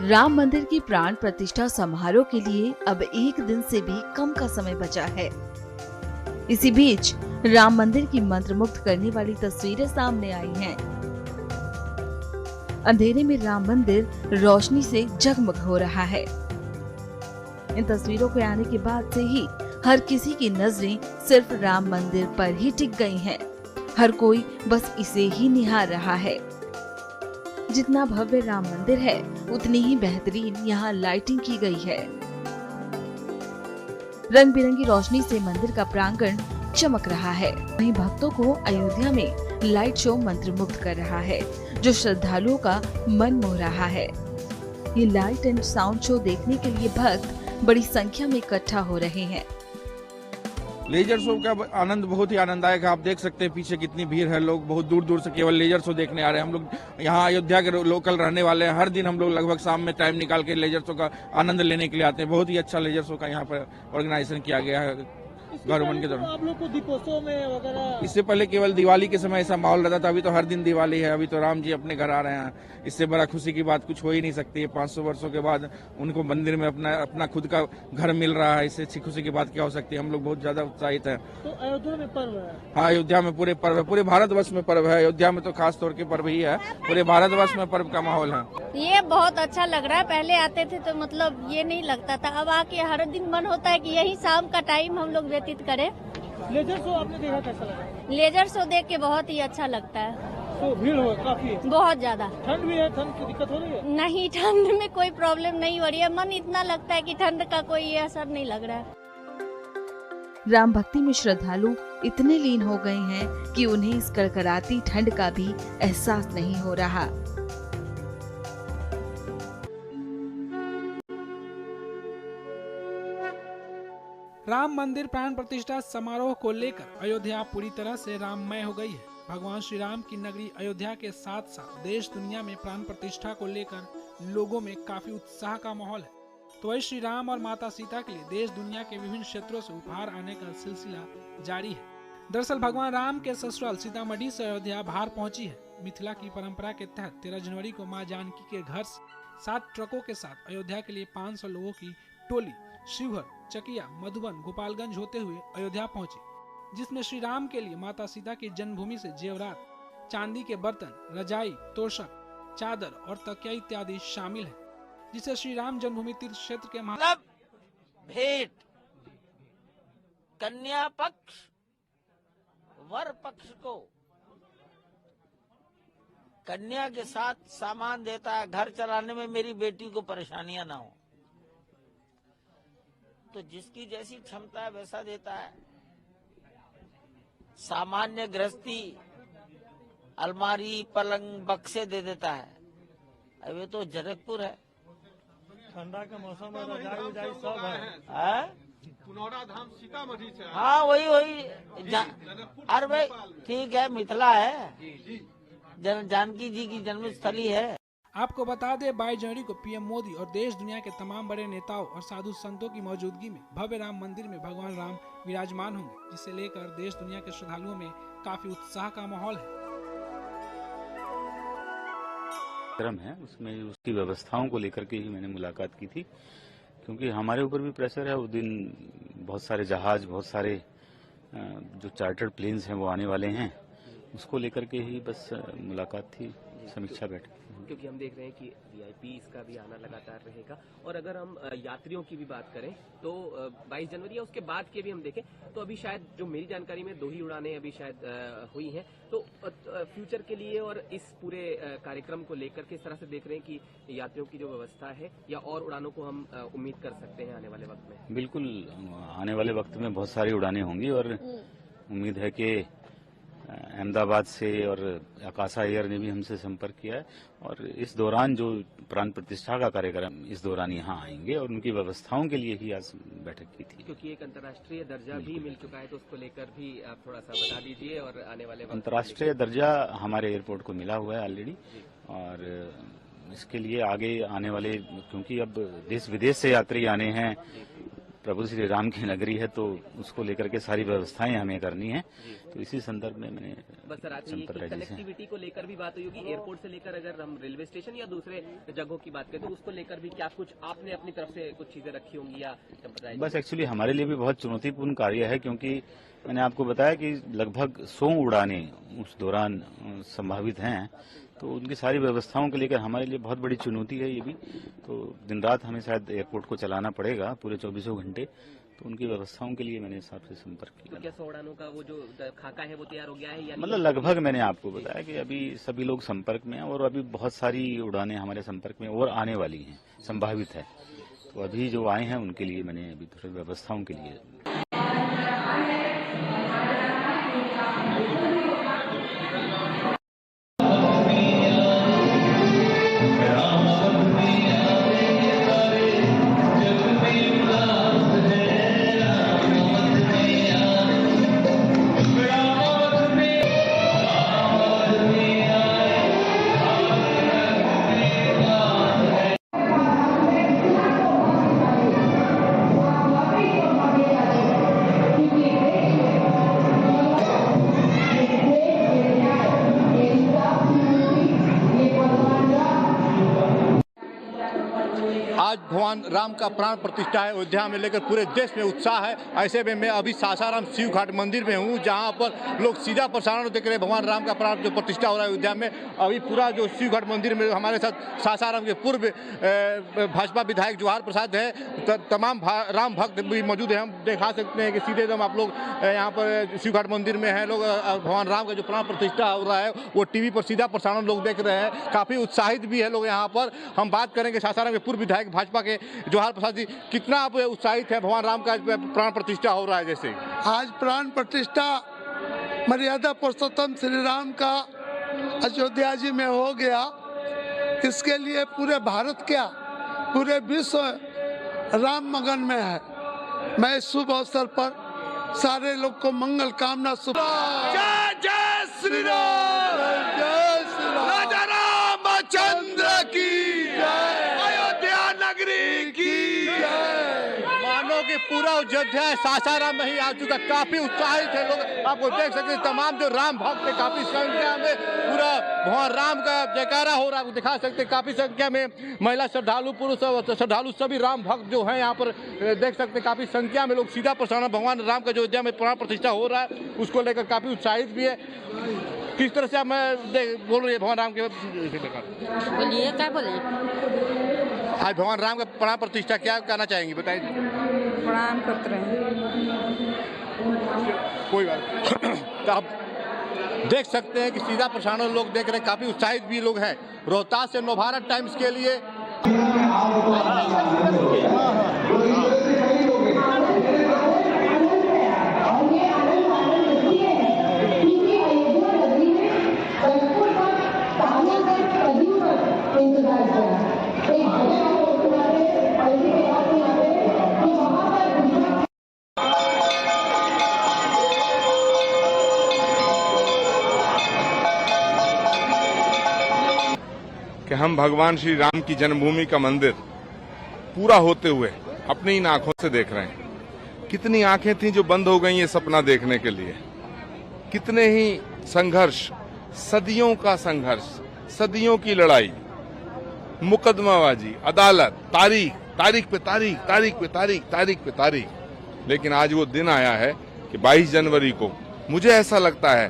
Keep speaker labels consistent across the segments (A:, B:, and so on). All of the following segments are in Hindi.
A: राम मंदिर की प्राण प्रतिष्ठा समारोह के लिए अब एक दिन से भी कम का समय बचा है। इसी बीच राम मंदिर की मंत्रमुग्ध करने वाली तस्वीरें सामने आई हैं। अंधेरे में राम मंदिर रोशनी से जगमग हो रहा है। इन तस्वीरों के आने के बाद से ही हर किसी की नजरें सिर्फ राम मंदिर पर ही टिक गई हैं। हर कोई बस इसे ही निहार रहा है। जितना भव्य राम मंदिर है, उतनी ही बेहतरीन यहाँ लाइटिंग की गई है। रंग बिरंगी रोशनी से मंदिर का प्रांगण चमक रहा है। वहीं भक्तों को अयोध्या में लाइट शो मंत्रमुग्ध कर रहा है, जो श्रद्धालुओं का मन मोह रहा है। ये लाइट एंड साउंड शो देखने के लिए भक्त बड़ी संख्या में इकट्ठा हो रहे हैं।
B: लेजर शो का आनंद बहुत ही आनंददायक है। आप देख सकते हैं पीछे कितनी भीड़ है। लोग बहुत दूर दूर से केवल लेजर शो देखने आ रहे हैं। हम लोग यहाँ अयोध्या के लोकल रहने वाले हैं। हर दिन हम लोग लगभग शाम में टाइम निकाल के लेजर शो का आनंद लेने के लिए आते हैं। बहुत ही अच्छा लेजर शो का यहाँ पर ऑर्गेनाइजेशन किया गया है गवर्नमेंट के द्वारा।
C: आप लोग को दीपोत्सव में वगैरह
B: इससे पहले केवल दिवाली के समय ऐसा माहौल रहता था। अभी तो हर दिन दिवाली है। अभी तो राम जी अपने घर आ रहे हैं। इससे बड़ा खुशी की बात कुछ हो ही नहीं सकती है। 500 वर्षों के बाद उनको मंदिर में अपना खुद का घर मिल रहा है। इससे अच्छी खुशी की बात क्या हो सकती है। हम लोग बहुत ज्यादा उत्साहित हैं।
C: तो अयोध्या में पर्व है।
B: हाँ, अयोध्या में पूरे पर्व है। पूरे भारतवर्ष में पर्व है। अयोध्या में तो खास तौर के पर्व ही है। पूरे भारतवर्ष में पर्व का माहौल है।
D: ये बहुत अच्छा लग रहा है। पहले आते थे तो मतलब ये नहीं लगता था। अब आके हर दिन मन होता है कि यही शाम का टाइम हम लोग व्यतीत करें।
C: लेजर शो आपने देखा, कैसा लगा?
D: लेजर शो देख के बहुत ही अच्छा लगता है।
C: तो भीड़ हो काफी,
D: बहुत ज्यादा।
C: ठंड भी है। ठंड की दिक्कत हो रही है?
D: नहीं, ठंड में कोई प्रॉब्लम नहीं हो रही है। मन इतना लगता है कि ठंड का कोई असर नहीं लग रहा है।
A: राम भक्ति में श्रद्धालु इतने लीन हो गए हैं कि उन्हें इस कड़कड़ाती ठंड का भी एहसास नहीं हो रहा।
E: राम मंदिर प्राण प्रतिष्ठा समारोह को लेकर अयोध्या पूरी तरह से राममय हो गई है। भगवान श्री राम की नगरी अयोध्या के साथ साथ देश दुनिया में प्राण प्रतिष्ठा को लेकर लोगों में काफी उत्साह का माहौल है। तो वही श्री राम और माता सीता के लिए देश दुनिया के विभिन्न क्षेत्रों से उपहार आने का सिलसिला जारी है। दरअसल भगवान राम के ससुराल सीतामढ़ी से अयोध्या बाहर पहुंची है। मिथिला की परंपरा के तहत 13 जनवरी को मां जानकी के घर से 7 ट्रकों के साथ अयोध्या के लिए 500 लोगों की टोली शिवहर, चकिया, मधुबन, गोपालगंज होते हुए अयोध्या पहुंची, जिसमें श्री राम के लिए माता सीता की जन्मभूमि से जेवरात, चांदी के बर्तन, रजाई, तोशक, चादर और तकिया इत्यादि शामिल है, जिसे श्री राम जन्मभूमि तीर्थ क्षेत्र के
F: मतलब भेंट कन्या पक्ष वर पक्ष को कन्या के साथ सामान देता है। घर चलाने में मेरी बेटी को परेशानियां ना हो, तो जिसकी जैसी क्षमता है वैसा देता है। सामान्य गृहस्थी अलमारी, पलंग, बक्से दे देता है। अब ये तो जनकपुर है।
C: ठंडा का मौसम है, रजाई उजाई सब
F: है।
G: पुनौरा धाम सीतामढ़ी से।
F: हाँ, वही अरे भाई ठीक है, मिथिला है, जानकी जी की जन्मस्थली है।
E: आपको बता दें 22 जनवरी को पीएम मोदी और देश दुनिया के तमाम बड़े नेताओं और साधु संतों की मौजूदगी में भव्य राम मंदिर में भगवान राम विराजमान होंगे, जिसे लेकर देश दुनिया के श्रद्धालुओं में काफी उत्साह का माहौल है।
H: कार्यक्रम है, उसमें उसकी व्यवस्थाओं को लेकर के ही मैंने मुलाकात की थी, क्योंकि हमारे ऊपर भी प्रेशर है। उस दिन बहुत सारे जहाज, बहुत सारे जो चार्टर्ड प्लेन्स हैं वो आने वाले हैं, उसको लेकर के ही बस मुलाकात थी, समीक्षा बैठक।
I: क्योंकि हम देख रहे हैं कि वीआईपी का भी आना लगातार रहेगा। और अगर हम यात्रियों की भी बात करें तो 22 जनवरी या उसके बाद के भी हम देखें तो अभी शायद जो मेरी जानकारी में 2 ही उड़ानें अभी शायद हुई हैं। तो फ्यूचर के लिए और इस पूरे कार्यक्रम को लेकर किस तरह से देख रहे हैं कि यात्रियों की जो व्यवस्था है या और उड़ानों को हम उम्मीद कर सकते हैं आने वाले वक्त में?
H: बिल्कुल, आने वाले वक्त में बहुत सारी उड़ानें होंगी और उम्मीद है कि अहमदाबाद से और आकाशा एयर ने भी हमसे संपर्क किया है और इस दौरान जो प्राण प्रतिष्ठा का कार्यक्रम इस दौरान यहाँ आएंगे और उनकी व्यवस्थाओं के लिए ही आज बैठक की थी।
I: क्योंकि एक अंतर्राष्ट्रीय दर्जा भी मिल चुका है, तो उसको लेकर भी आप थोड़ा सा बता दीजिए। और आने वाले
H: अंतर्राष्ट्रीय दर्जा हमारे एयरपोर्ट को मिला हुआ है ऑलरेडी, और इसके लिए आगे आने वाले, क्योंकि अब देश विदेश से यात्री आने हैं, प्रभु श्री राम की नगरी है, तो उसको लेकर के सारी व्यवस्थाएं हमें करनी है। तो इसी संदर्भ में मैंने
I: बस सर, आज कनेक्टिविटी को लेकर भी बात हुई होगी, एयरपोर्ट से लेकर अगर हम रेलवे स्टेशन या दूसरे जगहों की बात करें तो उसको लेकर भी क्या कुछ आपने अपनी तरफ से कुछ चीजें रखी होंगी या बताइए।
H: बस एक्चुअली हमारे लिए भी बहुत चुनौतीपूर्ण कार्य है, क्योंकि मैंने आपको बताया कि लगभग 100 उड़ानें उस दौरान संभावित हैं, तो उनकी सारी व्यवस्थाओं को लेकर हमारे लिए बहुत बड़ी चुनौती है ये भी। तो दिन रात हमें शायद एयरपोर्ट को चलाना पड़ेगा पूरे 24 घंटे, तो उनकी व्यवस्थाओं के लिए मैंने साहब से संपर्क किया।
I: तो क्या 100 उड़ानों का वो जो खाका है वो तैयार हो गया है या
H: मतलब लगभग मैंने आपको बताया कि अभी सभी लोग संपर्क में हैं और अभी बहुत सारी उड़ानें हमारे संपर्क में और आने वाली हैं, संभावित है। तो अभी जो आए हैं उनके लिए मैंने अभी थोड़ी व्यवस्थाओं के लिए
G: आज भगवान राम का प्राण प्रतिष्ठा है अयोध्या में, लेकर पूरे देश में उत्साह है। ऐसे में मैं अभी सासाराम शिव घाट मंदिर में हूँ, जहाँ पर लोग सीधा प्रसारण देख रहे हैं भगवान राम का प्राण जो प्रतिष्ठा हो रहा है अयोध्या में। अभी पूरा जो शिव घाट मंदिर में हमारे साथ सासाराम के पूर्व भाजपा विधायक जवाहर प्रसाद है, तमाम राम भक्त भी मौजूद है। हम दिखा सकते हैं कि सीधे एकदम आप लोग यहाँ पर शिव घाट मंदिर में हैं, लोग भगवान राम का जो प्राण प्रतिष्ठा हो रहा है वो टीवी पर सीधा प्रसारण लोग देख रहे हैं। काफ़ी उत्साहित भी है लोग यहाँ पर। हम बात करेंगे सासाराम के पूर्व विधायक भाजपा के जवाहर प्रसाद जी, कितना आप उत्साहित है भगवान राम का प्राण प्रतिष्ठा हो रहा है? जैसे
J: आज प्राण प्रतिष्ठा मर्यादा पुरुषोत्तम श्री राम का अयोध्या जी में हो गया, इसके लिए पूरे भारत क्या पूरे विश्व राम मगन में है। मैं इस शुभ अवसर पर सारे लोग को मंगल कामना शुभ
G: जय जय श्री राम,
J: जय श्री राम,
G: राजा रामचंद्र की जय, अयोध्या नगरी की जय। मानो कि पूरा अयोध्या सासाराम में ही आ चुका, काफी उत्साहित है लोग। आपको देख सकते हैं तमाम जो राम भक्त है काफी संख्या में पूरा भगवान राम का जयकारा हो रहा है। दिखा सकते हैं काफी संख्या में महिला श्रद्धालु, पुरुष श्रद्धालु, सभी राम भक्त जो हैं यहाँ पर देख सकते हैं। काफी संख्या में लोग सीधा प्रसारण भगवान राम का जो अयोध्या में प्राण प्रतिष्ठा हो रहा है उसको लेकर काफी उत्साहित भी है। किस तरह से मैं बोल रही है भगवान राम के,
D: बोलिए क्या बोलिए?
G: आज भगवान राम का प्राण प्रतिष्ठा क्या कहना चाहेंगी बताइए?
D: प्रणाम करते रहे।
G: कोई बात तो आप देख सकते हैं कि सीधा प्रसारण लोग देख रहे हैं, काफी उत्साहित भी लोग हैं। रोहतास से नवभारत टाइम्स के लिए
B: कि हम भगवान श्री राम की जन्मभूमि का मंदिर पूरा होते हुए अपनी इन आंखों से देख रहे हैं। कितनी आंखें थीं जो बंद हो गई ये सपना देखने के लिए। कितने ही संघर्ष, सदियों का संघर्ष, सदियों की लड़ाई, मुकदमाबाजी, अदालत, तारीख पे तारीख, तारीख पे तारीख, तारीख पे तारीख। लेकिन आज वो दिन आया है कि 22 जनवरी को मुझे ऐसा लगता है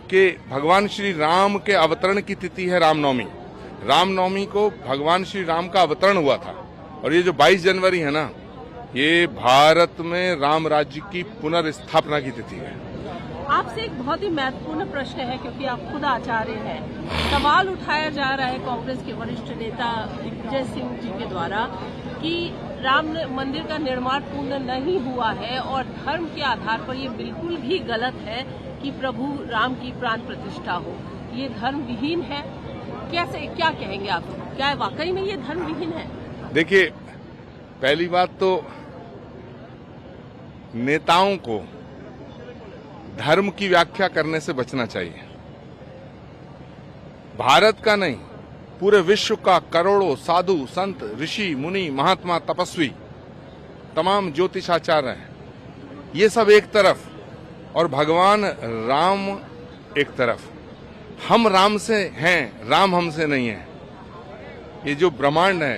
B: कि भगवान श्री राम के अवतरण की तिथि है रामनवमी। रामनवमी को भगवान श्री राम का अवतरण हुआ था और ये जो 22 जनवरी है ना, ये भारत में राम राज्य की पुनर्स्थापना की तिथि है।
K: आपसे एक बहुत ही महत्वपूर्ण प्रश्न है, क्योंकि आप खुद आचार्य हैं। सवाल उठाया जा रहा है कांग्रेस के वरिष्ठ नेता दिग्विजय सिंह जी के द्वारा कि राम मंदिर का निर्माण पूर्ण नहीं हुआ है और धर्म के आधार पर ये बिल्कुल भी गलत है कि प्रभु राम की प्राण प्रतिष्ठा हो। ये धर्म विहीन है। कैसे, क्या कहेंगे आप? क्या वाकई में ये धर्म विहीन है?
B: देखिए, पहली बात तो नेताओं को धर्म की व्याख्या करने से बचना चाहिए। भारत का नहीं, पूरे विश्व का करोड़ों साधु, संत, ऋषि, मुनि, महात्मा, तपस्वी
L: तमाम ज्योतिषाचार्य हैं, ये सब एक तरफ और भगवान राम एक तरफ। हम राम से हैं, राम हमसे नहीं है। ये जो ब्रह्मांड है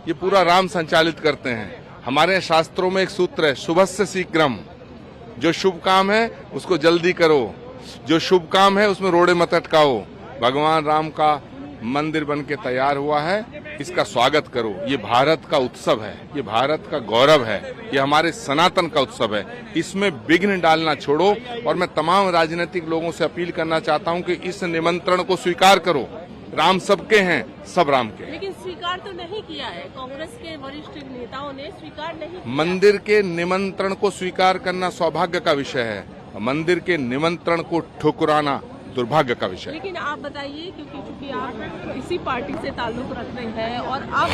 L: ये पूरा राम संचालित करते हैं। हमारे शास्त्रों में एक सूत्र है, शुभस्य शीघ्रम। जो शुभ काम है उसको जल्दी करो, जो शुभ काम है उसमें रोड़े मत अटकाओ। भगवान राम का मंदिर बन के तैयार हुआ है, इसका स्वागत करो। ये भारत का उत्सव है, ये भारत का गौरव है, ये हमारे सनातन का उत्सव है। इसमें विघ्न डालना छोड़ो और मैं तमाम राजनीतिक लोगों से अपील करना चाहता हूं कि इस निमंत्रण को स्वीकार करो। राम सबके हैं, सब राम के।
K: लेकिन स्वीकार तो नहीं किया है, कांग्रेस के वरिष्ठ नेताओं ने स्वीकार नहीं किया।
L: मंदिर के निमंत्रण को स्वीकार करना सौभाग्य का विषय है, मंदिर के निमंत्रण को ठुकराना दुर्भाग्य का विषय।
K: लेकिन आप बताइए, क्योंकि चूंकि आप इसी पार्टी से ताल्लुक रखते हैं और अब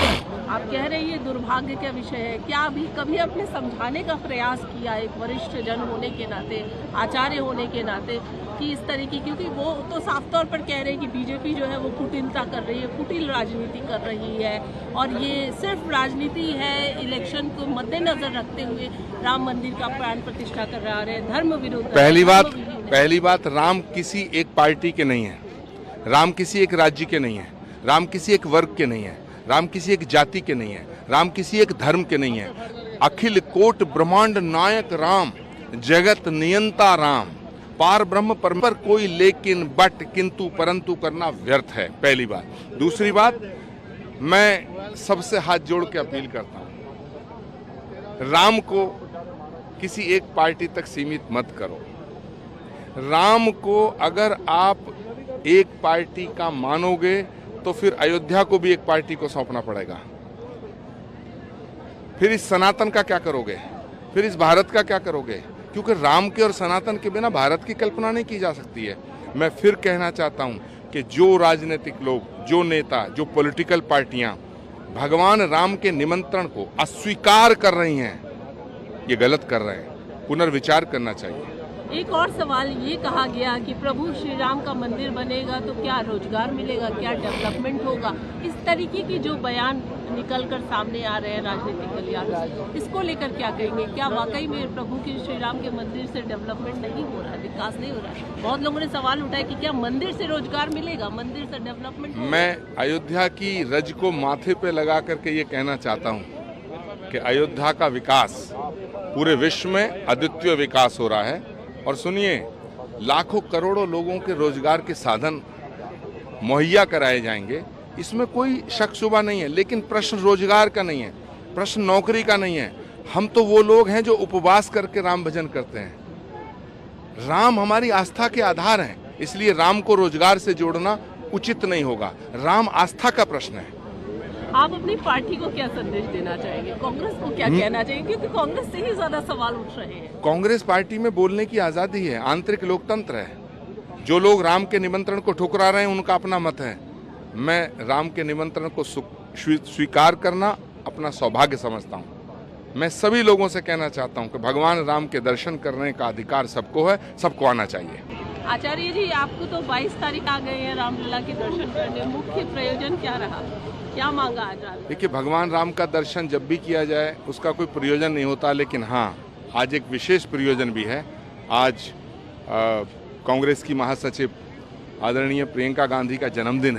K: आप कह रहे हैं दुर्भाग्य का विषय है, क्या अभी कभी आपने समझाने का प्रयास किया एक वरिष्ठ जन होने के नाते, आचार्य होने के नाते, कि इस तरीके, क्योंकि वो तो साफ तौर पर कह रहे हैं कि बीजेपी जो है वो कुटिलता कर रही है, कुटिल राजनीति कर रही है और ये सिर्फ राजनीति है, इलेक्शन को मद्देनजर रखते हुए राम मंदिर का प्राण प्रतिष्ठा कर रहे हैं, धर्म विरोध।
L: पहली बात, राम किसी एक पार्टी के नहीं है, राम किसी एक राज्य के नहीं है, राम किसी एक वर्ग के नहीं है, राम किसी एक जाति के नहीं है, राम किसी एक धर्म के नहीं है। अखिल कोट ब्रह्मांड नायक राम, जगत नियंता राम, पार ब्रह्म पर कोई लेकिन बट किंतु परंतु करना व्यर्थ है, पहली बात। दूसरी बात, मैं सबसे हाथ जोड़ के अपील करता हूं, राम को किसी एक पार्टी तक सीमित मत करो। राम को अगर आप एक पार्टी का मानोगे तो फिर अयोध्या को भी एक पार्टी को सौंपना पड़ेगा। फिर इस सनातन का क्या करोगे, फिर इस भारत का क्या करोगे? क्योंकि राम के और सनातन के बिना भारत की कल्पना नहीं की जा सकती है। मैं फिर कहना चाहता हूं कि जो राजनीतिक लोग, जो नेता, जो पॉलिटिकल पार्टियां भगवान राम के निमंत्रण को अस्वीकार कर रही हैं, ये गलत कर रहे हैं, पुनर्विचार करना चाहिए।
K: एक और सवाल ये कहा गया कि प्रभु श्री राम का मंदिर बनेगा तो क्या रोजगार मिलेगा, क्या डेवलपमेंट होगा, इस तरीके की जो बयान निकलकर सामने आ रहे हैं राजनीतिक गलियारों से, इसको लेकर क्या कहेंगे? क्या वाकई में प्रभु के श्री राम के मंदिर से डेवलपमेंट नहीं हो रहा है, विकास नहीं हो रहा है? बहुत लोगों ने सवाल उठाया कि क्या मंदिर से रोजगार मिलेगा, मंदिर से डेवलपमेंट? मैं
L: अयोध्या की रज को माथे पे लगा करके ये कहना चाहता हूँ कि अयोध्या का विकास पूरे विश्व में अद्वितीय विकास हो रहा है। और सुनिए, लाखों करोड़ों लोगों के रोजगार के साधन मुहैया कराए जाएंगे, इसमें कोई शक शुबा नहीं है। लेकिन प्रश्न रोजगार का नहीं है, प्रश्न नौकरी का नहीं है। हम तो वो लोग हैं जो उपवास करके राम भजन करते हैं। राम हमारी आस्था के आधार हैं, इसलिए राम को रोजगार से जोड़ना उचित नहीं होगा। राम आस्था का प्रश्न है।
K: आप अपनी पार्टी को क्या संदेश देना चाहेंगे, कांग्रेस को क्या कहना चाहेंगे, क्योंकि कांग्रेस से ही ज्यादा सवाल उठ रहे हैं? कांग्रेस
L: पार्टी में बोलने की आजादी है, आंतरिक लोकतंत्र है। जो लोग राम के निमंत्रण को ठुकरा रहे हैं उनका अपना मत है। मैं राम के निमंत्रण को स्वीकार करना अपना सौभाग्य समझता हूं। मैं सभी लोगों से कहना चाहता हूं कि भगवान राम के दर्शन करने का अधिकार सबको है, सबको आना चाहिए।
K: आचार्य जी, आपको तो 22 तारीख आ गए हैं रामलला के दर्शन करने, मुख्य प्रयोजन क्या रहा, क्या मांगा आज?
L: देखिए, भगवान राम का दर्शन जब भी किया जाए उसका कोई प्रयोजन नहीं होता, लेकिन हाँ, आज एक विशेष प्रयोजन भी है। आज कांग्रेस की महासचिव आदरणीय प्रियंका गांधी का जन्मदिन है।